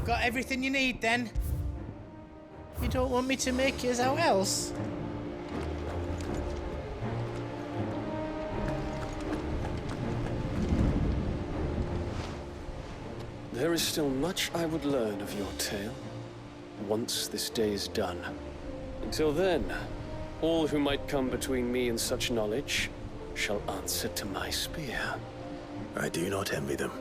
Got everything you need then? You don't want me to make yours out else? There is still much I would learn of your tale, once this day is done. Until then, all who might come between me and such knowledge shall answer to my spear. I do not envy them.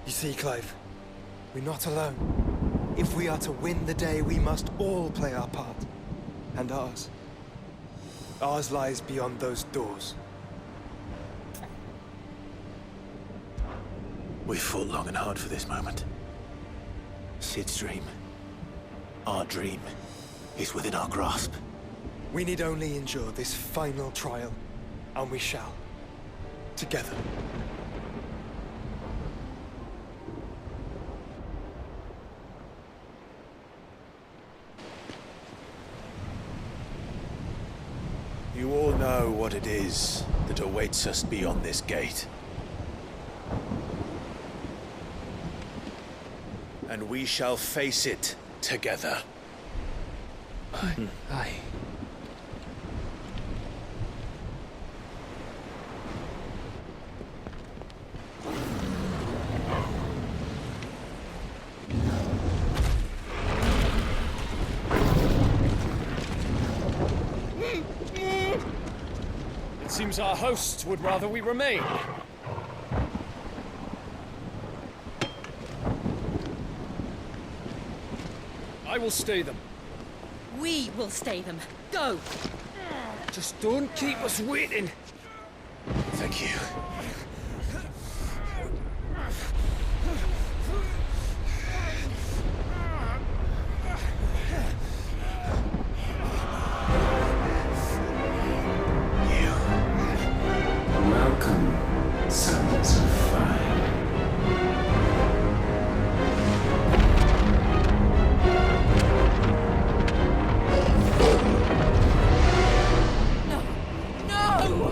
You see, Clive, we're not alone. If we are to win the day, we must all play our part. And ours. Ours lies beyond those doors. We've fought long and hard for this moment. Sid's dream, our dream, is within our grasp. We need only endure this final trial, and we shall. Together. You all know what it is that awaits us beyond this gate. And we shall face it together. Aye. It seems our hosts would rather we remain. I will stay them. We will stay them. Go! Just don't keep us waiting. Thank you. Welcome, sons of fire. No! No!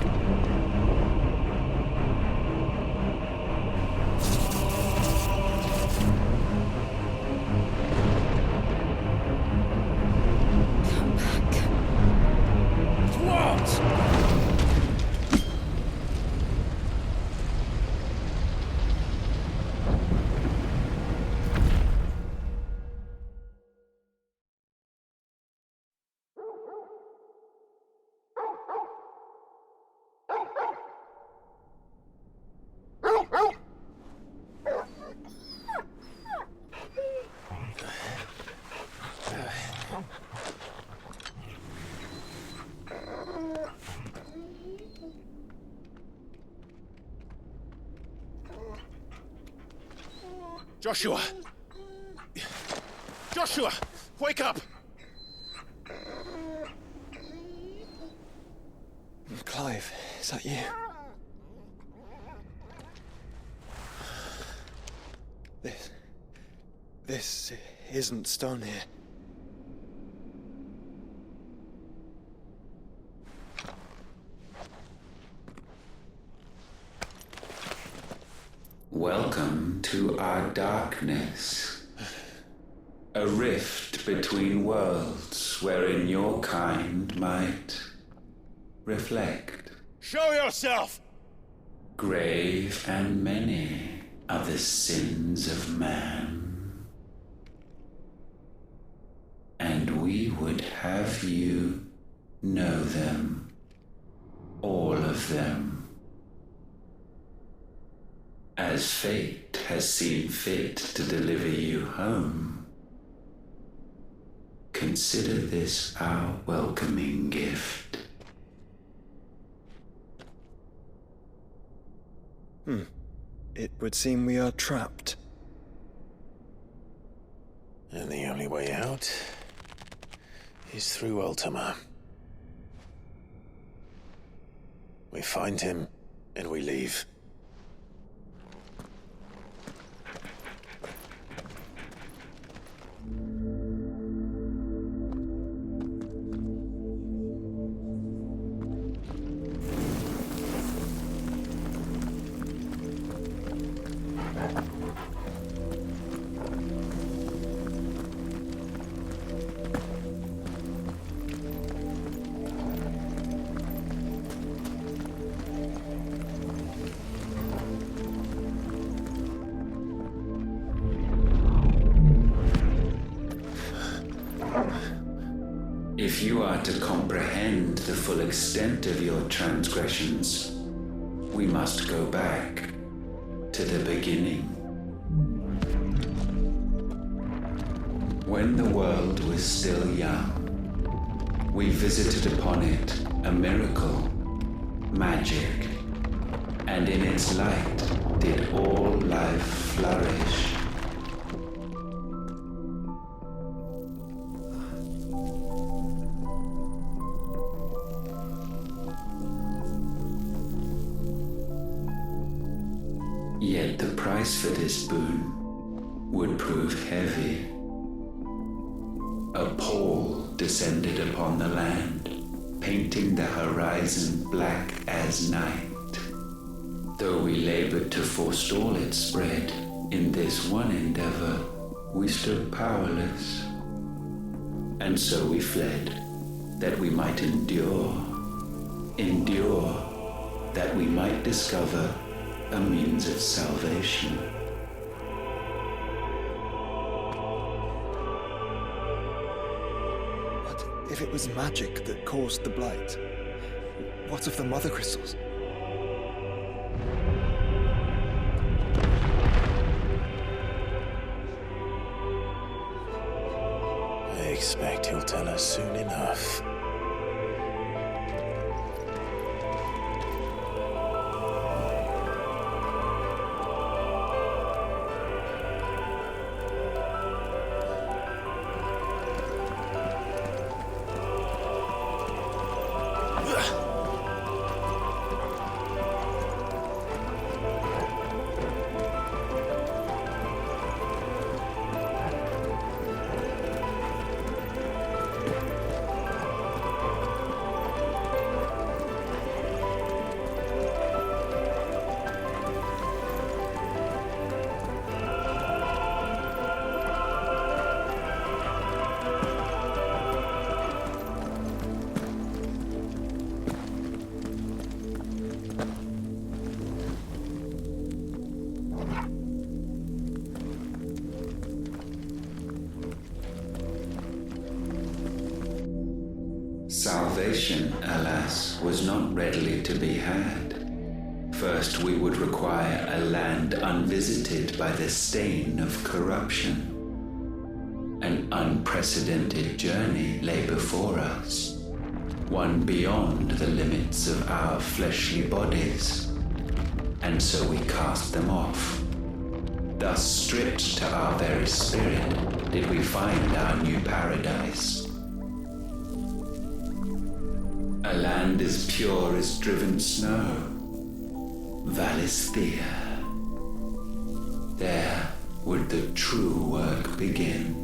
Come back. What? Joshua! Joshua! Wake up! Clive, is that you? This isn't stone here. Welcome to our darkness. A rift between worlds wherein your kind might reflect. Show yourself! Grave and many are the sins of man. And we would have you know them, all of them. As fate has seen fit to deliver you home, consider this our welcoming gift. It would seem we are trapped. And the only way out is through Ultima. We find him, and we leave. If you are to comprehend the full extent of your transgressions, we must go back to the beginning. When the world was still young, we visited upon it a miracle, magic, and in its light did all life flourish. Yet the price for this boon would prove heavy. A pall descended upon the land, painting the horizon black as night. Though we labored to forestall its spread, in this one endeavor we stood powerless. And so we fled, that we might endure, that we might discover a means of salvation. But if it was magic that caused the blight, what of the mother crystals? I expect he'll tell us soon enough. Salvation, alas, was not readily to be had. First, we would require a land unvisited by the stain of corruption. An unprecedented journey lay before us, one beyond the limits of our fleshly bodies. And so we cast them off. Thus, stripped to our very spirit, did we find our new paradise. A land as pure as driven snow, Valisthea. There would the true work begin,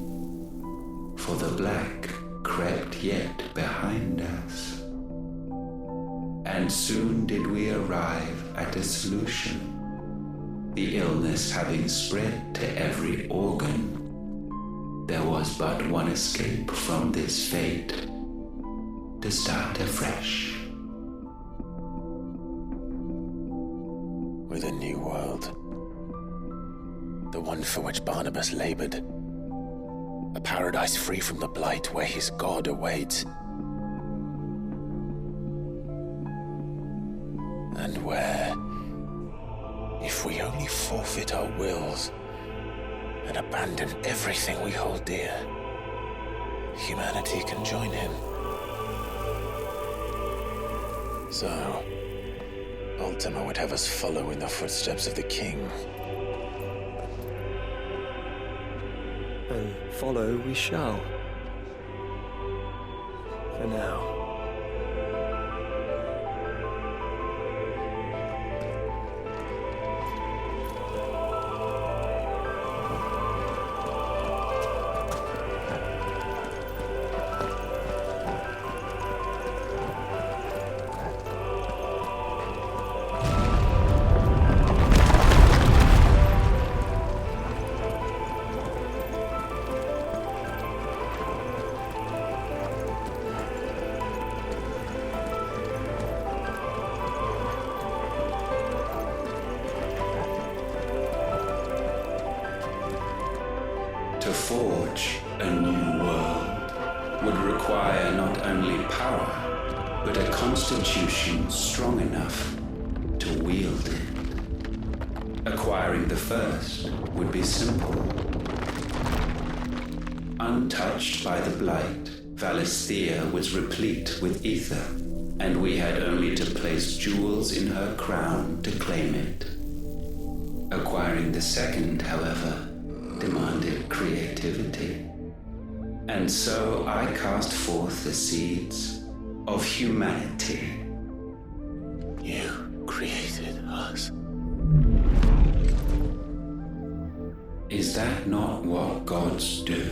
for the black crept yet behind us. And soon did we arrive at a solution. The illness having spread to every organ, there was but one escape from this fate: to start afresh. With a new world. The one for which Barnabas labored. A paradise free from the blight where his God awaits. And where, if we only forfeit our wills and abandon everything we hold dear, humanity can join him. So, Ultima would have us follow in the footsteps of the king. And follow we shall. For now. To forge a new world would require not only power, but a constitution strong enough to wield it. Acquiring the first would be simple. Untouched by the blight, Valisthea was replete with ether, and we had only to place jewels in her crown to claim it. Acquiring the second, however, demanded creativity. And so I cast forth the seeds of humanity. You created us. Is that not what gods do?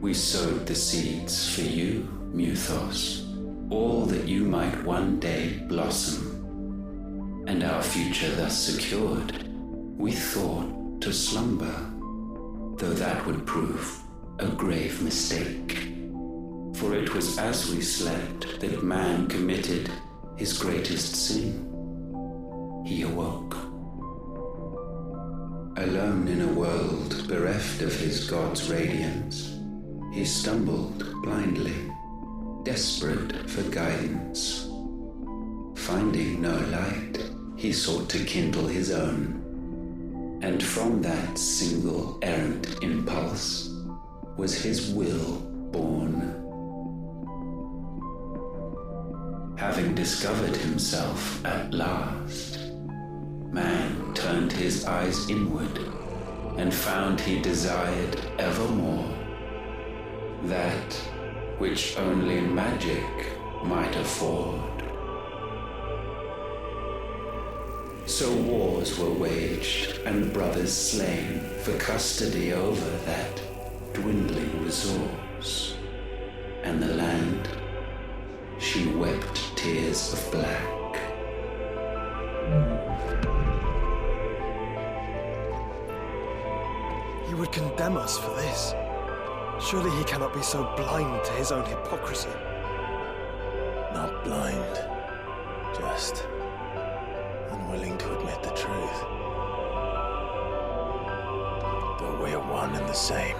We sowed the seeds for you, Muthos, all that you might one day blossom. And our future thus secured, we thought to slumber, though that would prove a grave mistake. For it was as we slept that man committed his greatest sin. He awoke. Alone in a world bereft of his god's radiance, he stumbled blindly, desperate for guidance. Finding no light, he sought to kindle his own. And from that single errant impulse was his will born. Having discovered himself at last, man turned his eyes inward and found he desired evermore that which only magic might afford. So wars were waged and brothers slain for custody over that dwindling resource. And the land, she wept tears of black. He would condemn us for this. Surely he cannot be so blind to his own hypocrisy. Not blind, just unwilling to admit the truth. Though we are one and the same.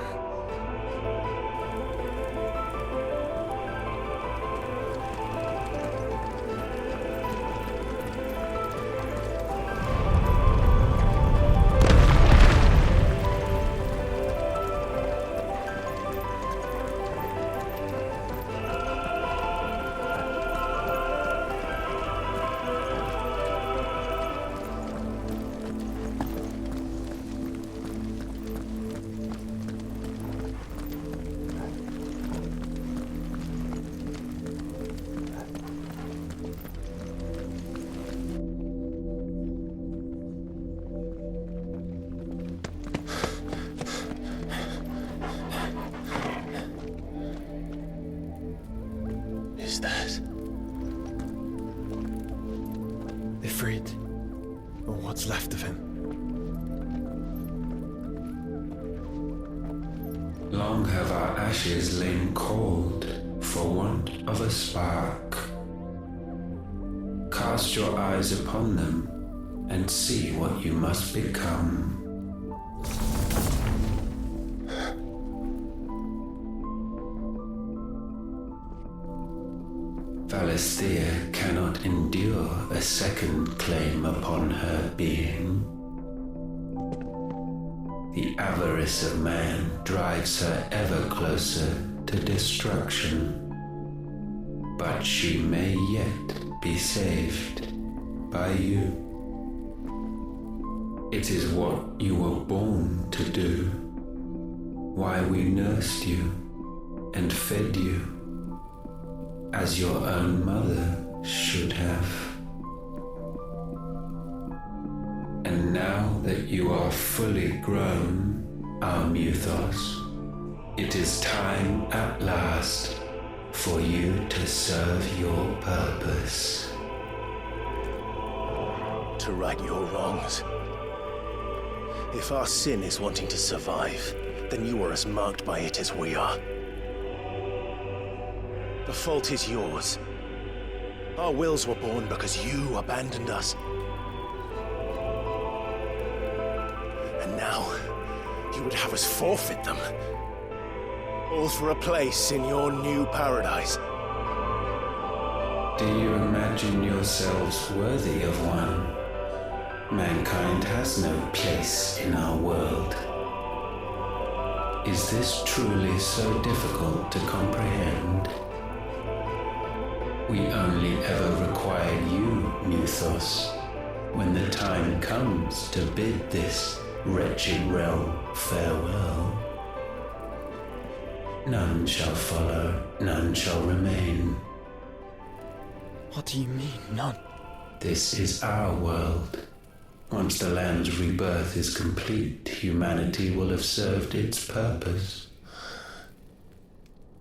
Is that? Ifrit, or what's left of him. Long have our ashes lain cold for want of a spark. Cast your eyes upon them and see what you must become. Valisthea cannot endure a second claim upon her being. The avarice of man drives her ever closer to destruction. But she may yet be saved by you. It is what you were born to do, why we nursed you and fed you, as your own mother should have. And now that you are fully grown, our Mythos, it is time at last for you to serve your purpose. To right your wrongs. If our sin is wanting to survive, then you are as marked by it as we are. The fault is yours. Our wills were born because you abandoned us. And now, you would have us forfeit them. All for a place in your new paradise. Do you imagine yourselves worthy of one? Mankind has no place in our world. Is this truly so difficult to comprehend? We only ever require you, Mythos, when the time comes to bid this wretched realm farewell. None shall follow, none shall remain. What do you mean, none? This is our world. Once the land's rebirth is complete, humanity will have served its purpose.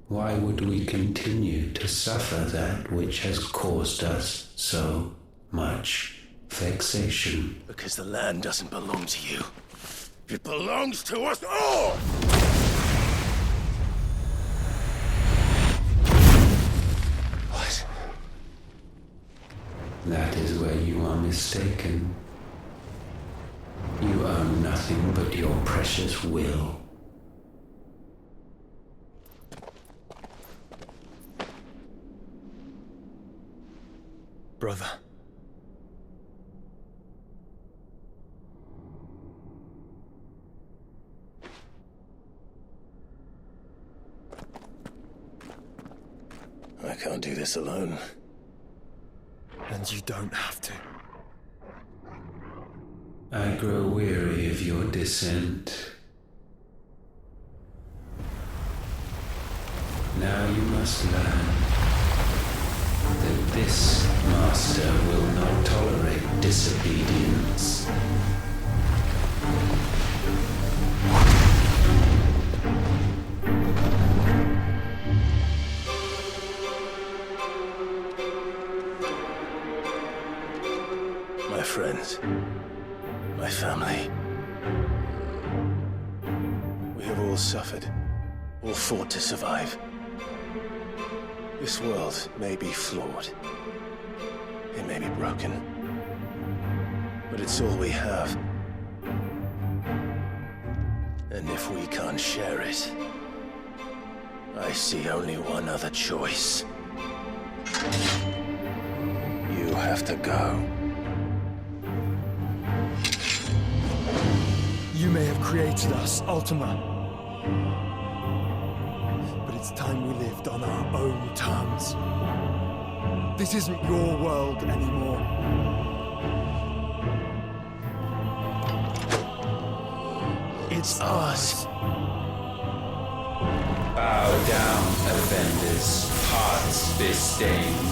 Why would we continue to suffer that which has caused us so much vexation? Because the land doesn't belong to you. It belongs to us all! What? That is where you are mistaken. You own nothing but your precious will. Brother. I can't do this alone. And you don't have to. I grow weary of your dissent. Now you must learn that this master will not tolerate disobedience. My friends. My family. We have all suffered, all fought to survive. This world may be flawed. It may be broken. But it's all we have. And if we can't share it, I see only one other choice. You have to go. You may have created us, Ultima. But it's time we lived on our own terms. This isn't your world anymore. It's ours. Bow down, offenders, hearts disdained.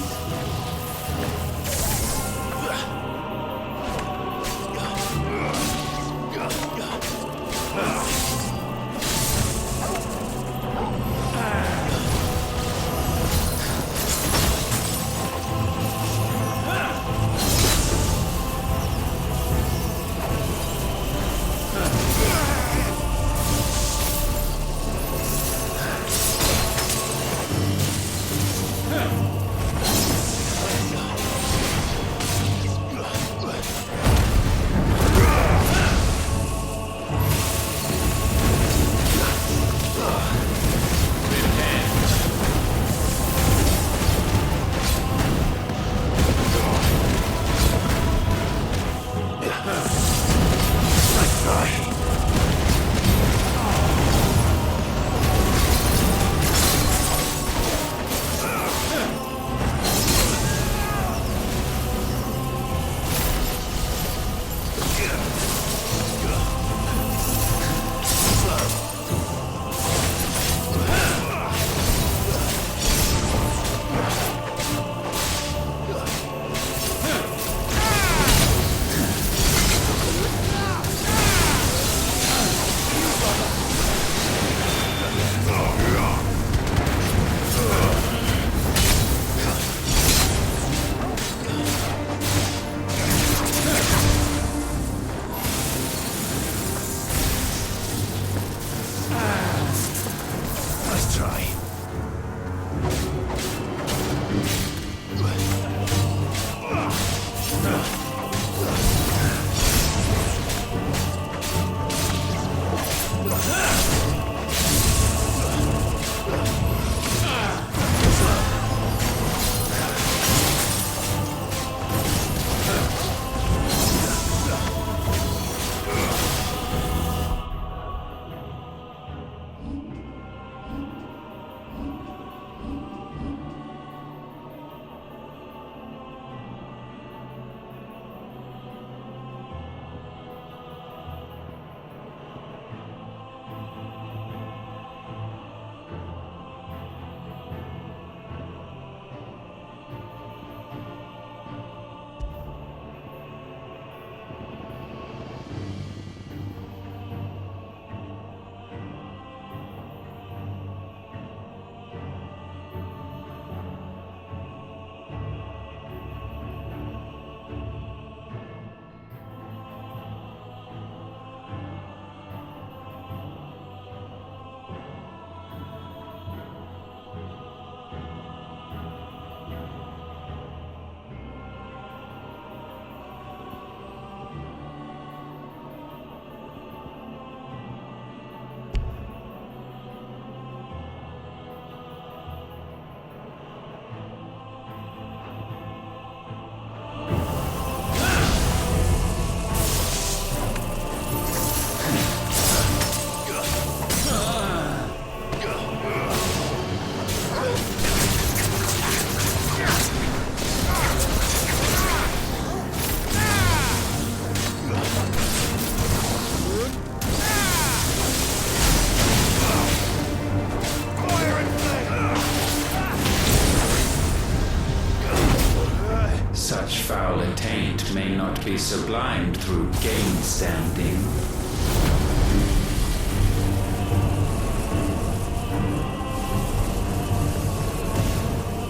sublimed through game standing.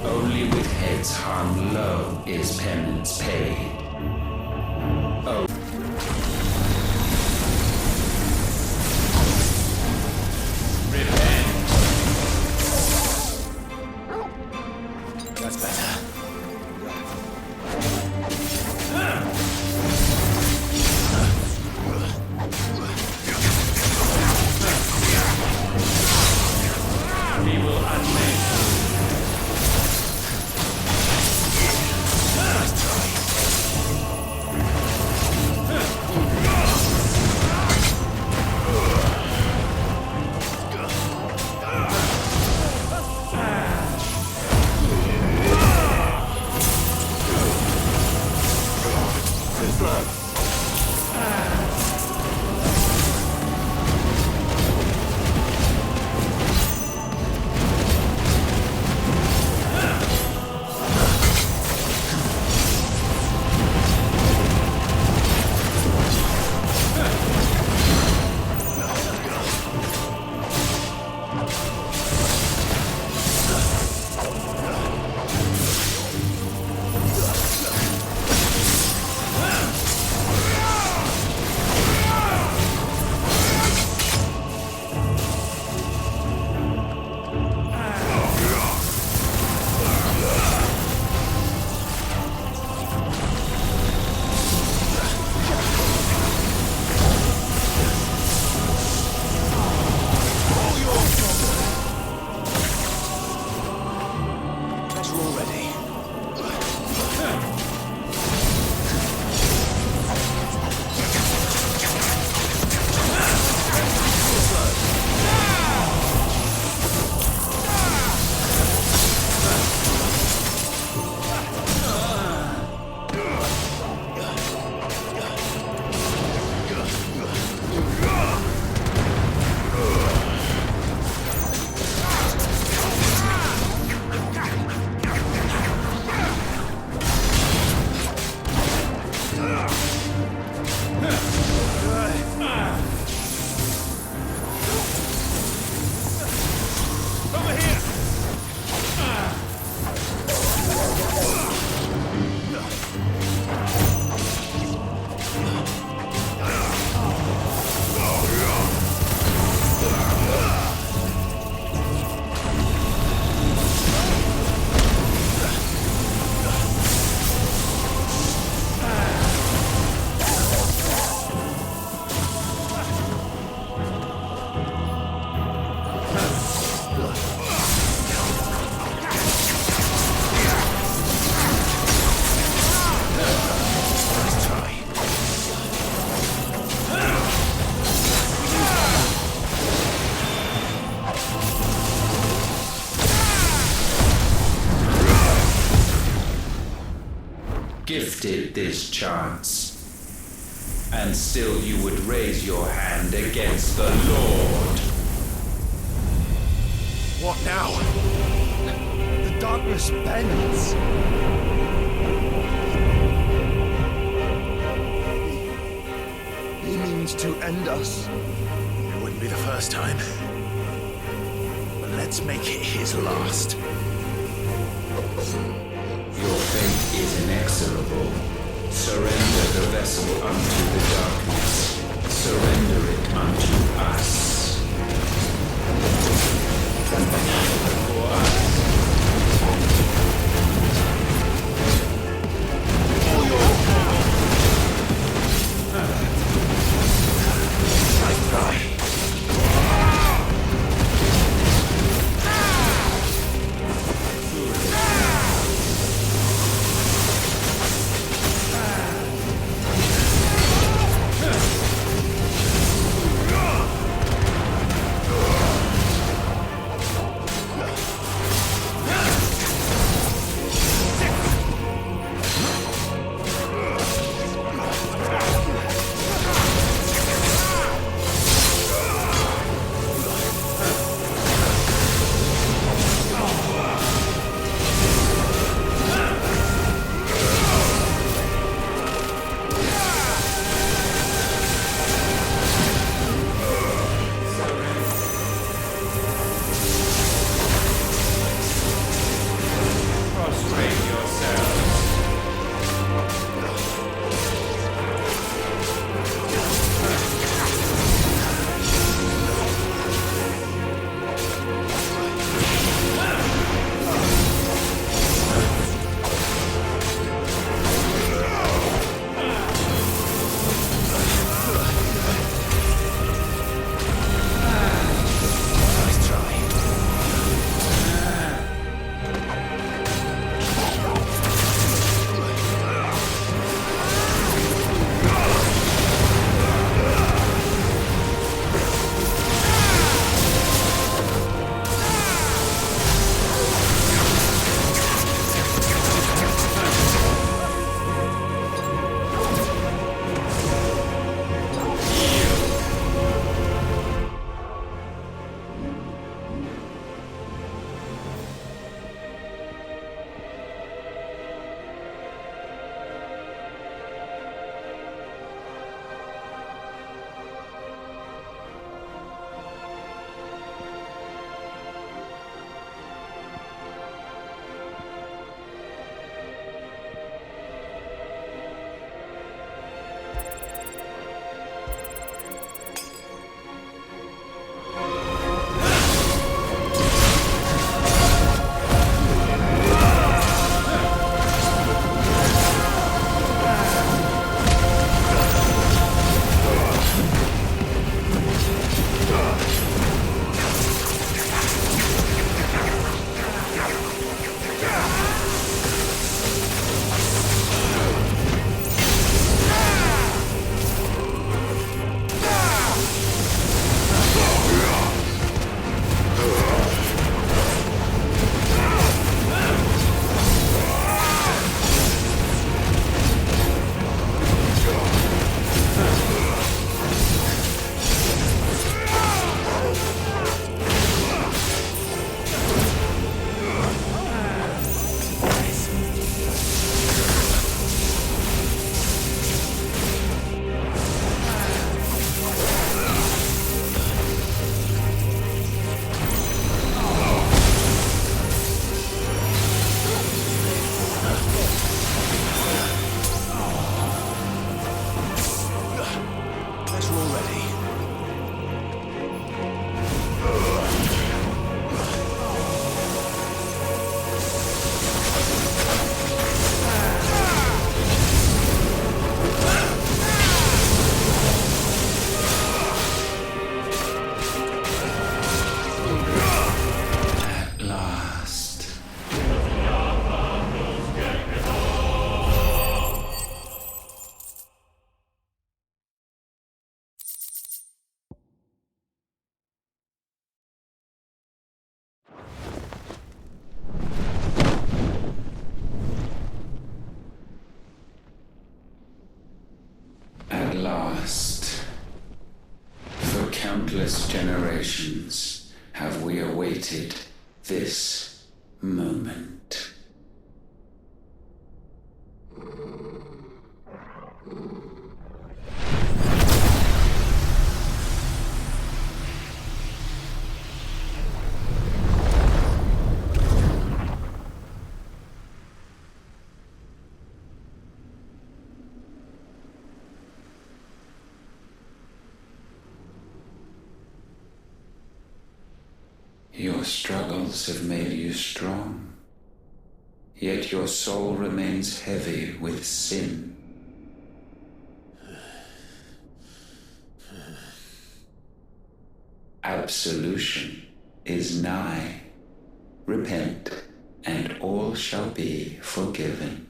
Only with heads hung low is penance paid. Oh. Repent. That's better. We will unmake. Gifted this chance, and still you would raise your hand against the Lord. What now? The darkness bends. He means to end us. It wouldn't be the first time. But let's make it his last. Your fate is inexorable. Surrender the vessel unto the darkness. Surrender it unto us. For us. I try. countless generations have we awaited this moment. Your struggles have made you strong, yet your soul remains heavy with sin. Absolution is nigh. Repent, and all shall be forgiven.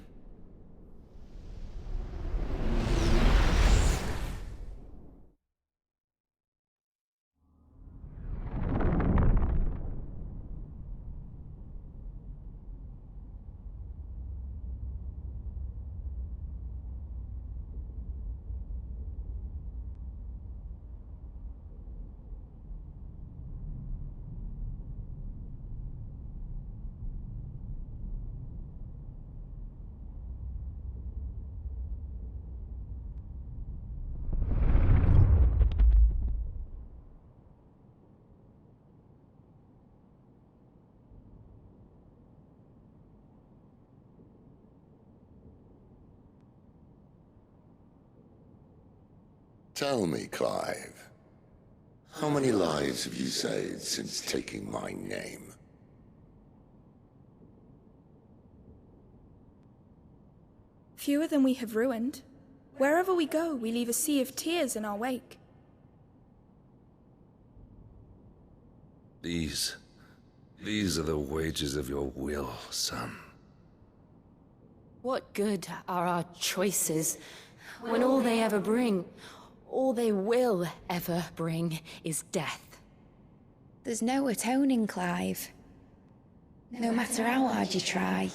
Tell me, Clive, how many lives have you saved since taking my name? Fewer than we have ruined. Wherever we go, we leave a sea of tears in our wake. These are the wages of your will, son. What good are our choices when all they ever bring, all they will ever bring, is death? There's no atoning, Clive. No matter how hard you try.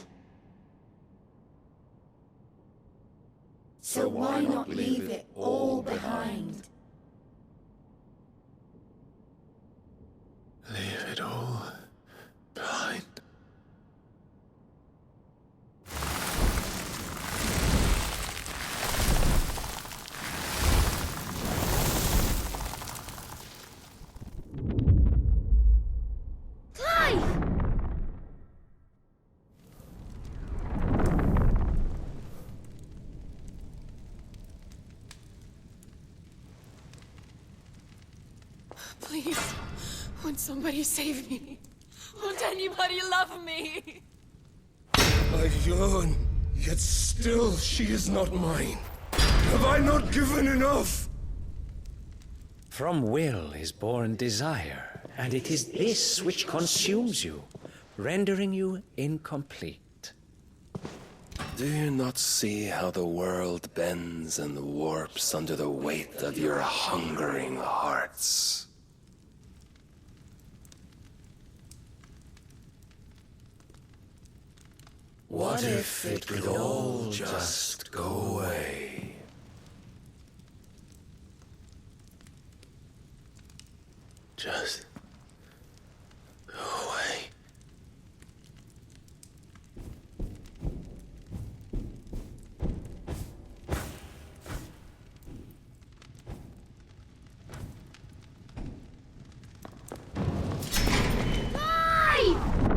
So why not leave it all behind? Leave it all behind. Please, won't somebody save me? Won't anybody love me? I yearn, yet still she is not mine. Have I not given enough? From will is born desire, and it is this which consumes you, rendering you incomplete. Do you not see how the world bends and warps under the weight of your hungering hearts? What if it could all just go away? Just go away.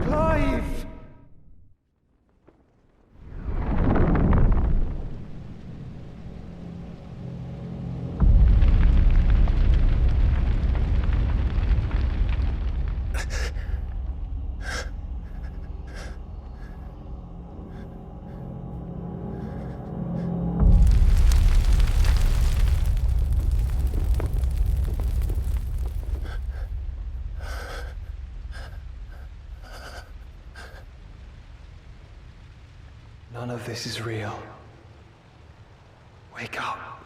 Clive! None of this is real. Wake up.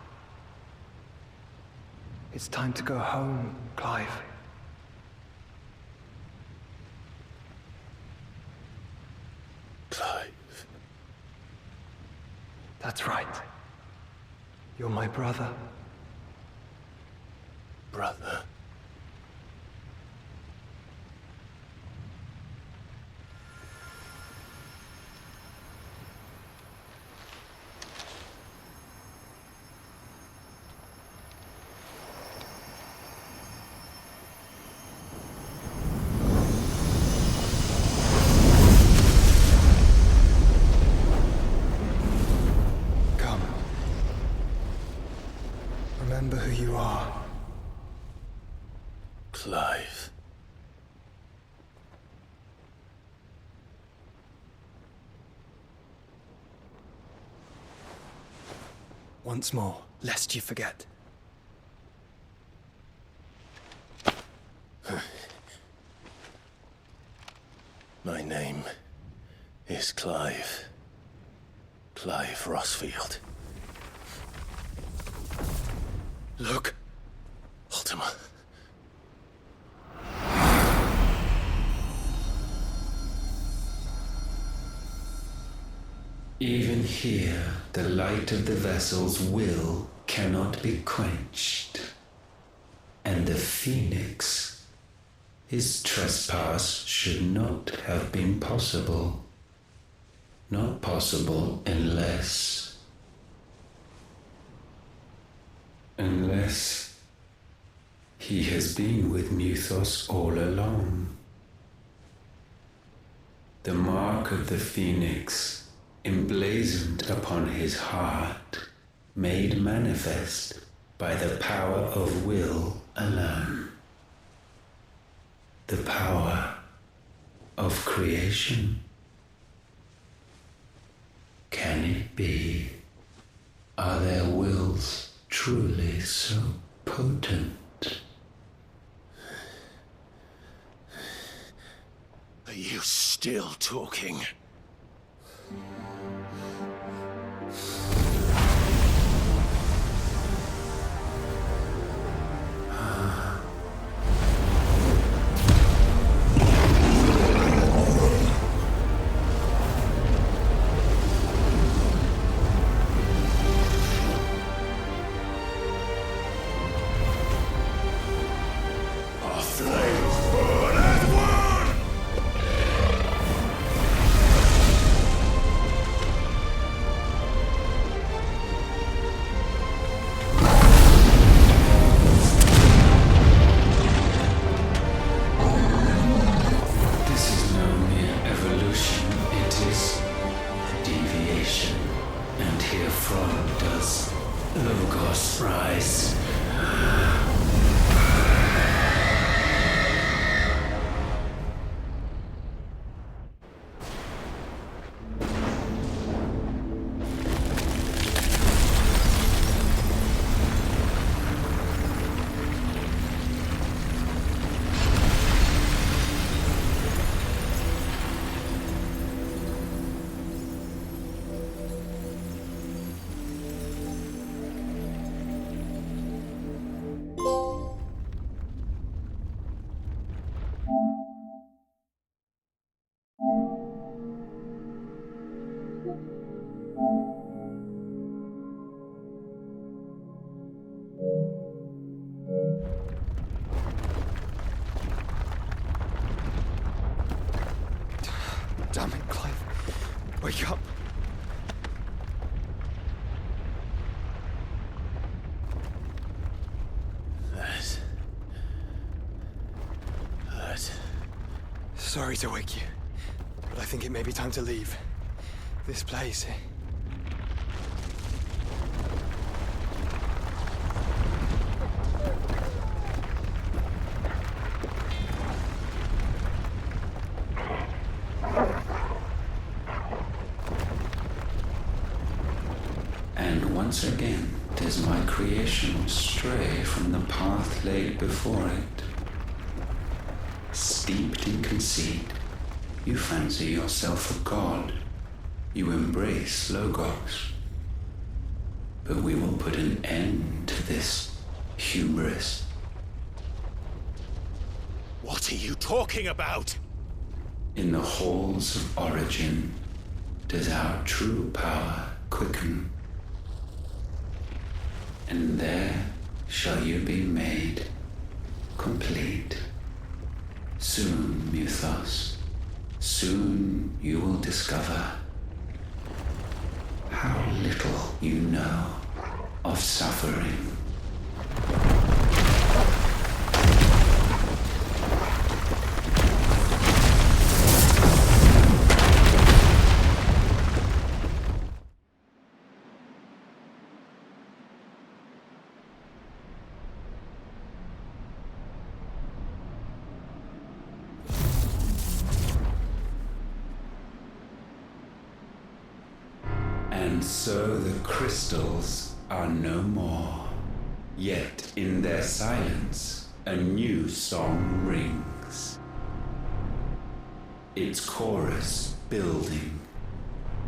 It's time to go home, Clive. Clive. That's right. You're my brother. Brother. Clive. Once more, lest you forget. My name is Clive. Clive Rossfield. Look. Ultima. Even here, the light of the vessel's will cannot be quenched. And the Phoenix, his trespass should not have been possible. Not possible unless he has been with Muthos all along. The mark of the Phoenix, emblazoned upon his heart, made manifest by the power of will alone. The power of creation. Can it be? Are their wills truly so potent? Are you still talking? Damn it, Clive. Wake up. That. Sorry to wake you, but I think it may be time to leave. This place. And once again, does my creation stray from the path laid before it. Steeped in conceit, you fancy yourself a god. You embrace Logos. But we will put an end to this hubris. What are you talking about? In the halls of origin, does our true power quicken. And there shall you be made complete. Soon, Muthos, soon you will discover how little you know of suffering. And so the crystals are no more. Yet in their silence, a new song rings. Its chorus building,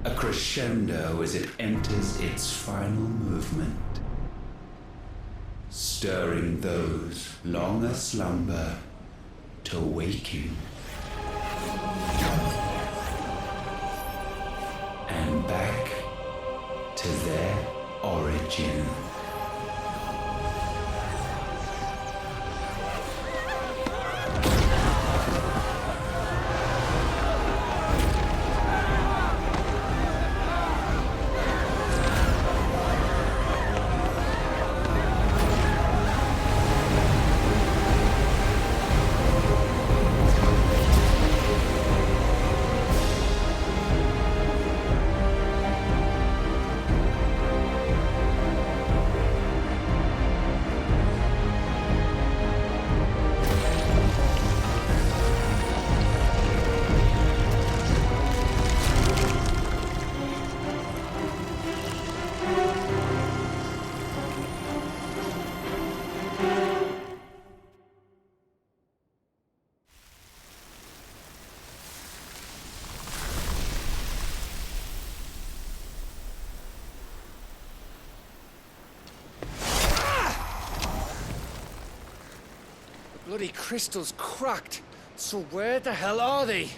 a crescendo as it enters its final movement, stirring those long aslumber to waking. And back to their origin. Bloody crystal's cracked. So where the hell are they?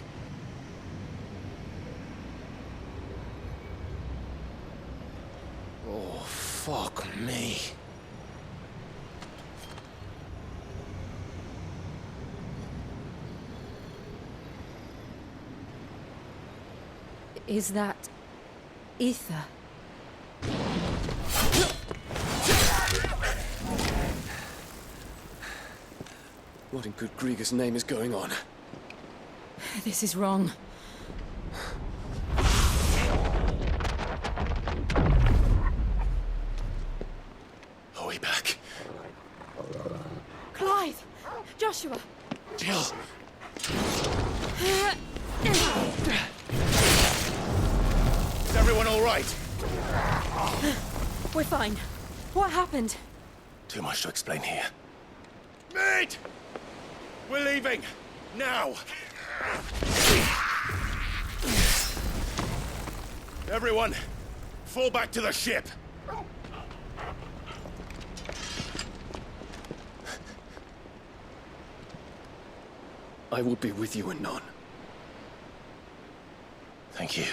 Oh, fuck me. Is that ether? What in good Grieger's name is going on? This is wrong. Are we back? Clive! Joshua! Jill! Is everyone all right? We're fine. What happened? Too much to explain here. Mate! We're leaving! Now! Everyone, fall back to the ship! I will be with you anon. Thank you.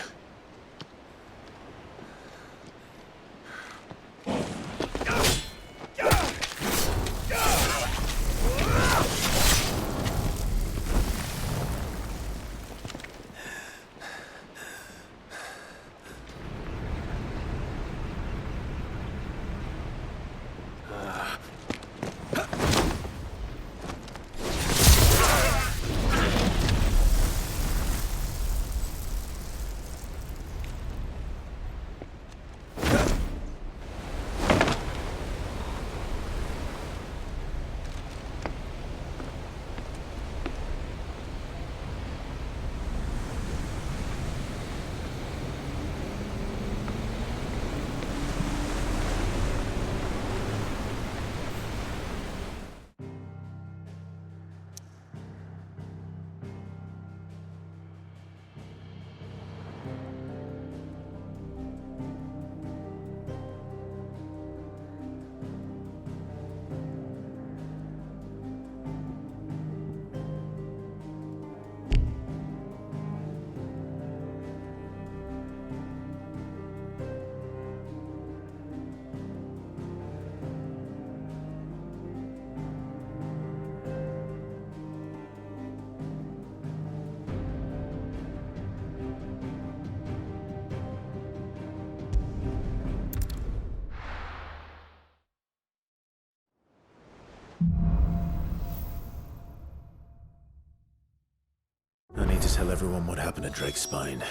I need to tell everyone what happened at Drake's Spine.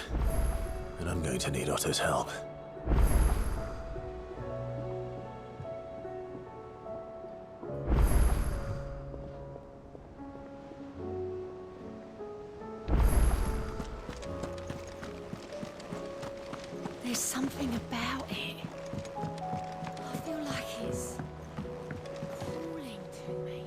And I'm going to need Otto's help. There's something about it. I feel like it's calling to me.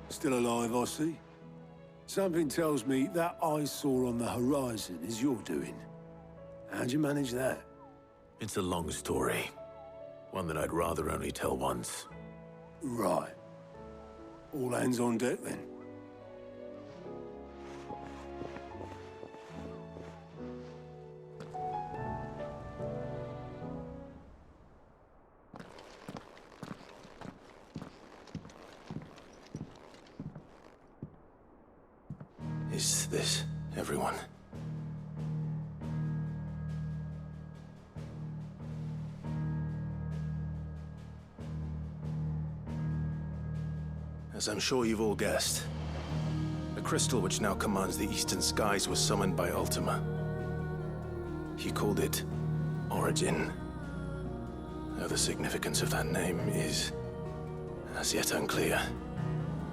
Still alive, I see. Something tells me that I saw on the horizon is your doing. How'd you manage that? It's a long story. One that I'd rather only tell once. Right. All hands on deck, then. Is this everyone? As I'm sure you've all guessed, the crystal which now commands the eastern skies was summoned by Ultima. He called it Origin. Though the significance of that name is as yet unclear.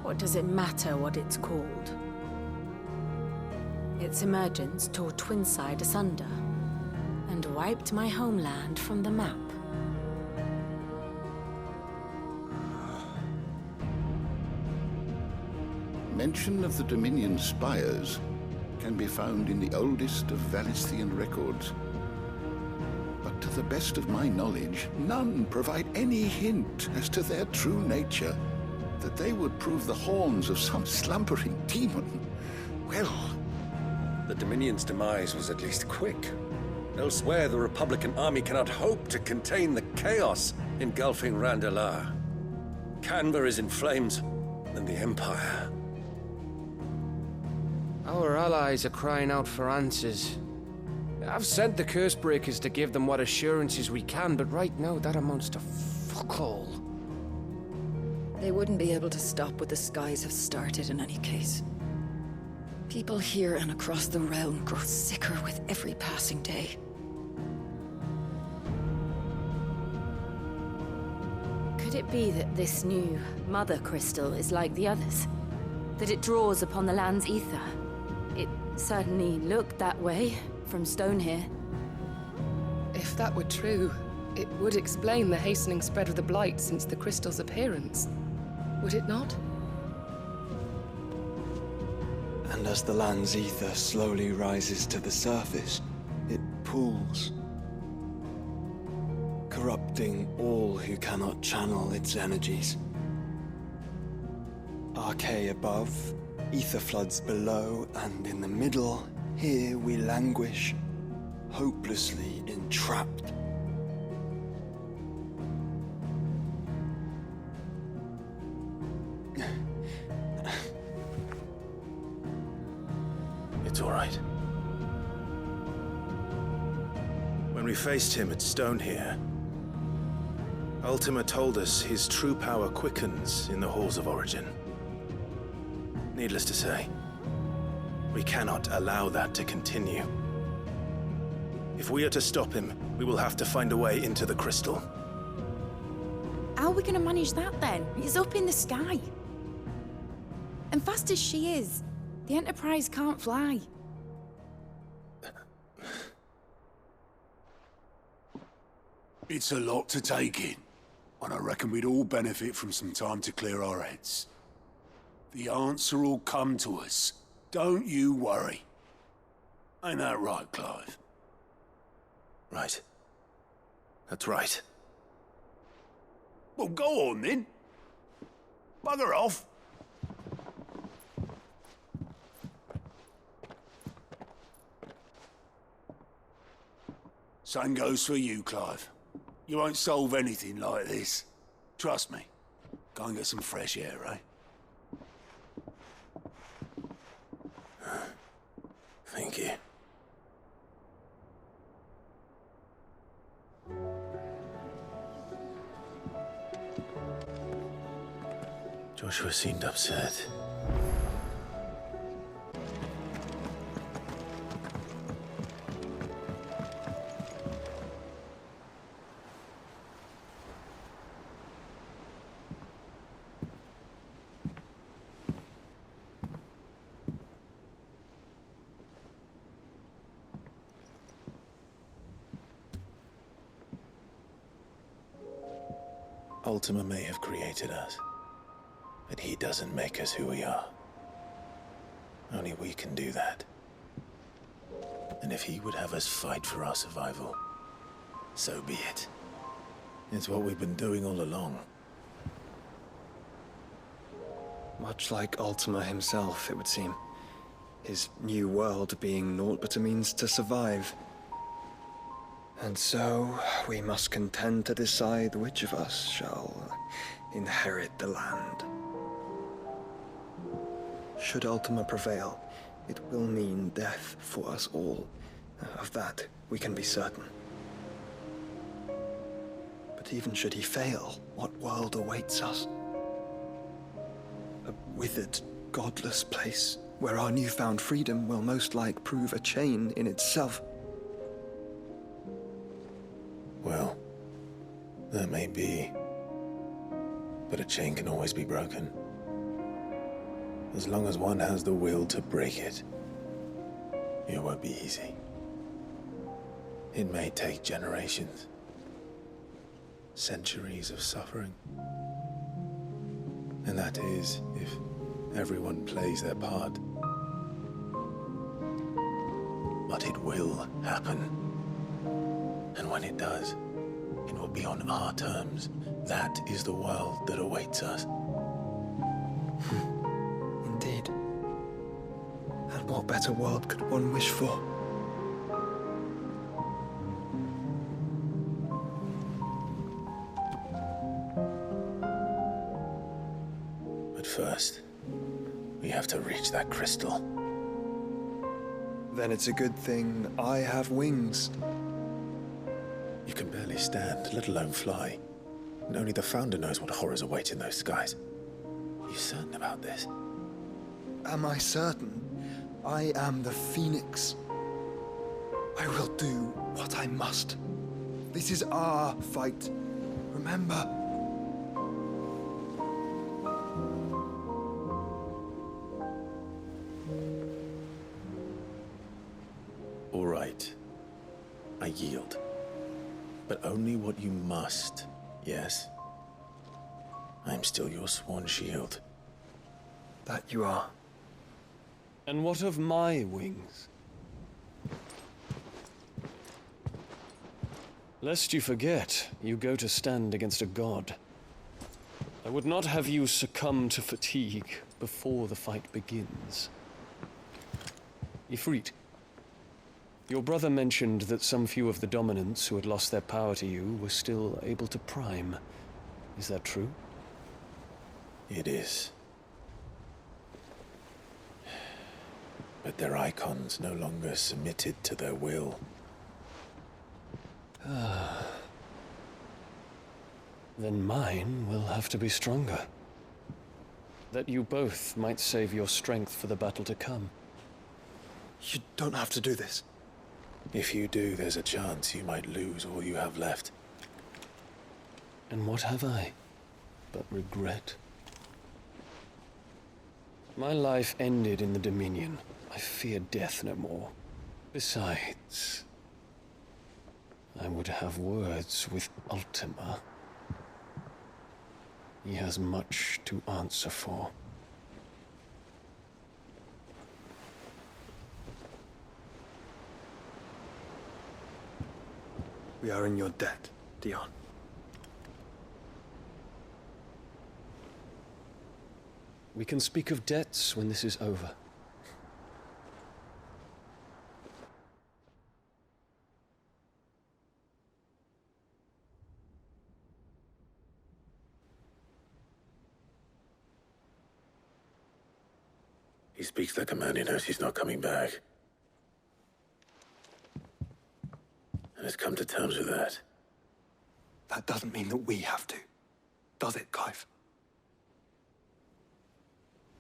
What does it matter what it's called? Its emergence tore Twinside asunder and wiped my homeland from the map. Mention of the Dominion spires can be found in the oldest of Valisthian records. But to the best of my knowledge, none provide any hint as to their true nature. That they would prove the horns of some slumbering demon. Well... The Dominion's demise was at least quick. Elsewhere, the Republican army cannot hope to contain the chaos engulfing Randalar. Canberra is in flames, and the Empire. Our allies are crying out for answers. I've sent the Cursebreakers to give them what assurances we can, but right now that amounts to fuck all. They wouldn't be able to stop what the skies have started in any case. People here and across the realm grow sicker with every passing day. Could it be that this new Mother Crystal is like the others? That it draws upon the land's ether? It certainly looked that way from stone here. If that were true, it would explain the hastening spread of the Blight since the crystal's appearance. Would it not? And as the land's ether slowly rises to the surface, it pools, corrupting all who cannot channel its energies. Archay above, ether floods below, and in the middle, here we languish, hopelessly entrapped. It's all right. When we faced him at Stone here, Ultima told us his true power quickens in the halls of Origin. Needless to say, we cannot allow that to continue. If we are to stop him, we will have to find a way into the crystal. How are we going to manage that then? It's up in the sky. And fast as she is, the Enterprise can't fly. It's a lot to take in, and I reckon we'd all benefit from some time to clear our heads. The answer will come to us. Don't you worry. Ain't that right, Clive? Right. That's right. Well, go on then. Bugger off. Same goes for you, Clive. You won't solve anything like this. Trust me. Go and get some fresh air, eh? Thank you. Joshua seemed upset. Ultima may have created us, but he doesn't make us who we are. Only we can do that. And if he would have us fight for our survival, so be it. It's what we've been doing all along. Much like Ultima himself, it would seem. His new world being naught but a means to survive. And so, we must contend to decide which of us shall inherit the land. Should Ultima prevail, it will mean death for us all. Of that, we can be certain. But even should he fail, what world awaits us? A withered, godless place, where our newfound freedom will most like prove a chain in itself. Well, that may be. But a chain can always be broken. As long as one has the will to break it. It won't be easy. It may take generations. Centuries of suffering. And that is, if everyone plays their part. But it will happen. And when it does, it will be on our terms. That is the world that awaits us. Indeed. And what better world could one wish for? But first, we have to reach that crystal. Then it's a good thing I have wings. You can barely stand, let alone fly. And only the Founder knows what horrors await in those skies. Are you certain about this? Am I certain? I am the Phoenix. I will do what I must. This is our fight. Remember? All right. I yield. But only what you must, yes? I'm still your sworn shield. That you are. And what of my wings? Lest you forget, you go to stand against a god. I would not have you succumb to fatigue before the fight begins. Ifrit, your brother mentioned that some few of the dominants who had lost their power to you were still able to prime. Is that true? It is. But their icons no longer submitted to their will. Then mine will have to be stronger. That you both might save your strength for the battle to come. You don't have to do this. If you do, there's a chance you might lose all you have left. And what have I but regret? My life ended in the Dominion. I fear death no more. Besides, I would have words with Ultima. He has much to answer for. We are in your debt, Dion. We can speak of debts when this is over. He speaks like a man who knows he's not coming back. And has come to terms with that. That doesn't mean that we have to, does it, Clive?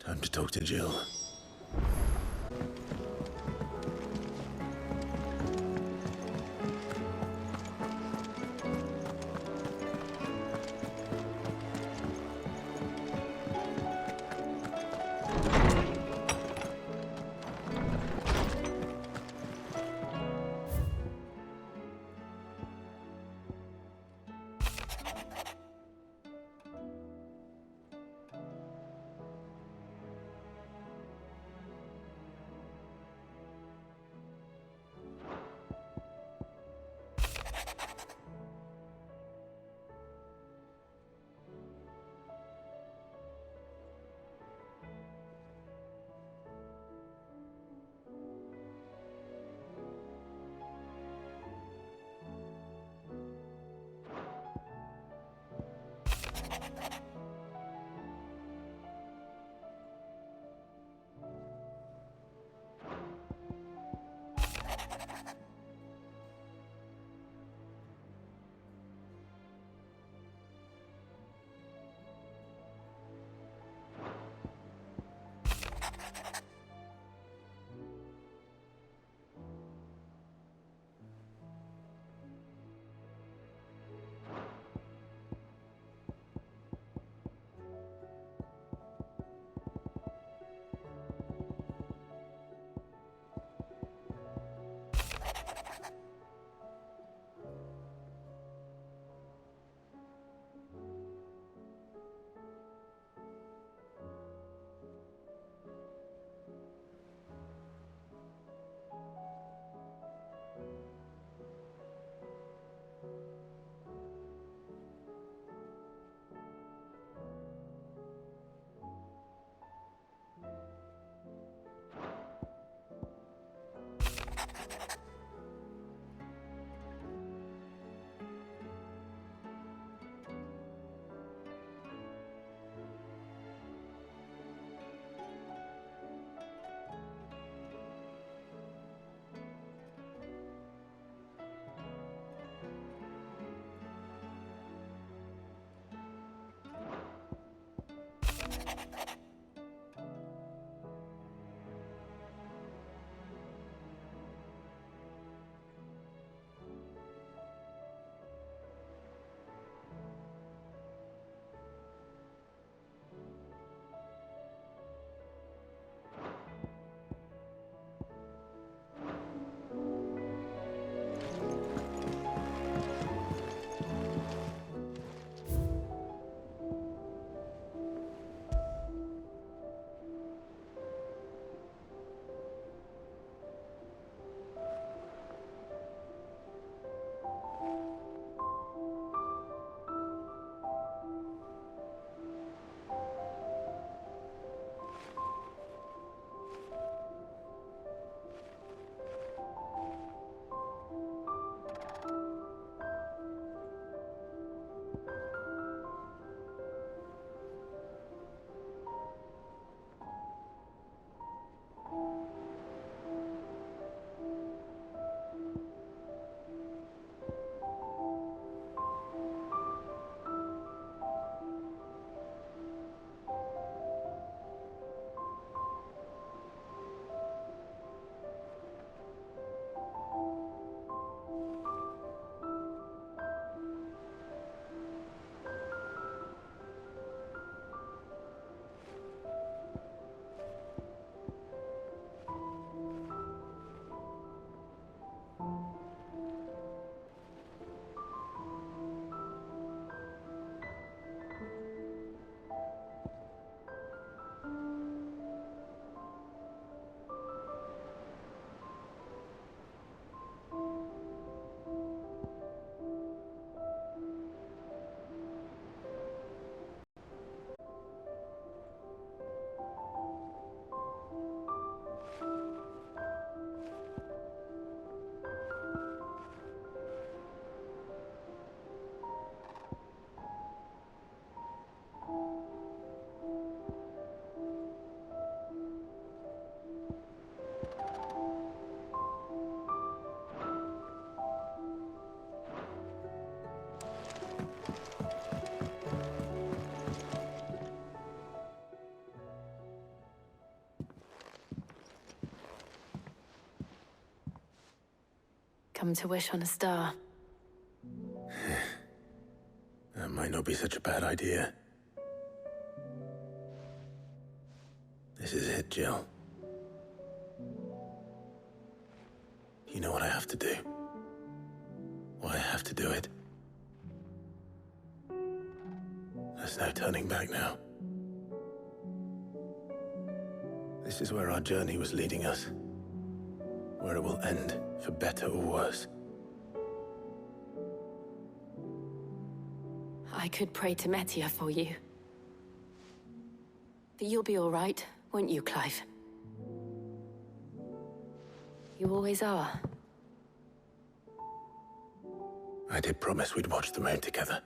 Time to talk to Jill. Come to wish on a star. That might not be such a bad idea. This is it, Jill. You know what I have to do. Why I have to do it. There's no turning back now. This is where our journey was leading us. Where it will end, for better or worse. I could pray to Metia for you. But you'll be all right, won't you, Clive? You always are. I did promise we'd watch the moon together.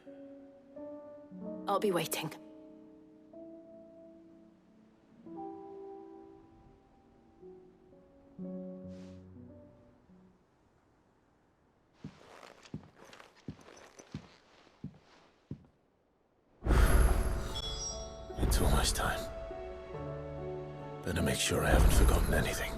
I'll be waiting. It's almost time. Better make sure I haven't forgotten anything.